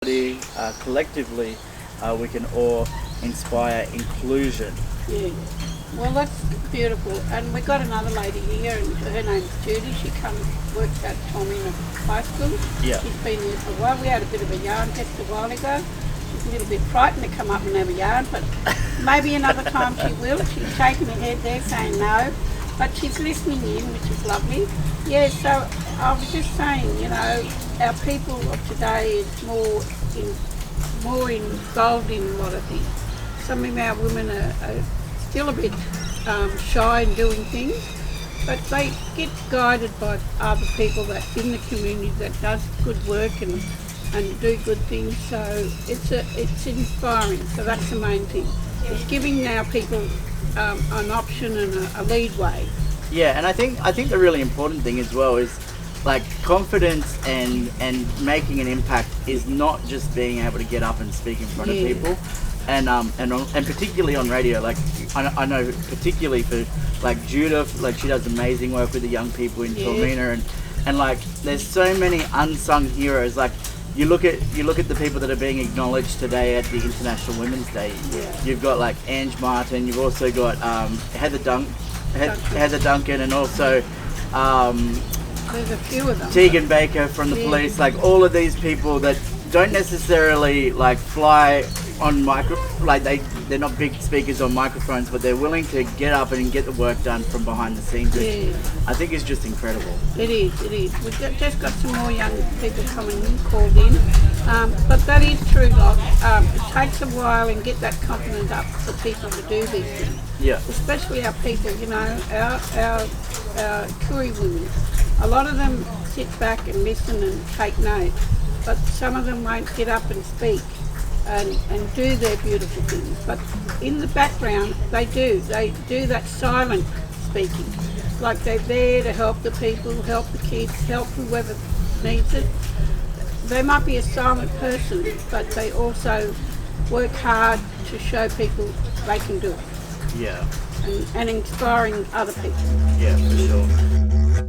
collectively, we can all inspire inclusion. Yeah. Well, that's beautiful. And we got another lady here, and her name's Judy. She works at Tomina High School. Yeah. She's been here for a while. We had a bit of a yarn test a while ago. She's a little bit frightened to come up and have a yarn, but maybe another time she will. She's shaking her head there saying no, but she's listening in, which is lovely. Yeah, so I was just saying, our people of today is more involved in a lot of things. Some of our women are still a bit shy in doing things, but they get guided by other people that's in the community that does good work and do good things. So it's inspiring. So that's the main thing. It's giving our people an option and a lead way. Yeah, and I think the really important thing as well is like confidence and making an impact is not just being able to get up and speak in front of people, and particularly on radio. Like I know particularly for like Judith, like she does amazing work with the young people in Tormina, and like there's so many unsung heroes. Like you look at the people that are being acknowledged today at the International Women's Day. Yeah. You've got like Ange Martin. You've also got Heather Duncan, and also there's a few of them. Tegan Baker from the police. Like all of these people that don't necessarily like fly on they're not big speakers on microphones, but they're willing to get up and get the work done from behind the scenes, which I think is just incredible. It is. We've just got some more young people coming in, called in, but that is true, Doc. It takes a while and get that confidence up for people to do these things. Yeah. Especially our people, our Koori women. A lot of them sit back and listen and take notes, but some of them won't get up and speak and do their beautiful things. But in the background, they do that silent speaking. Like they're there to help the people, help the kids, help whoever needs it. They might be a silent person, but they also work hard to show people they can do it. Yeah. And inspiring other people. Yeah, for sure.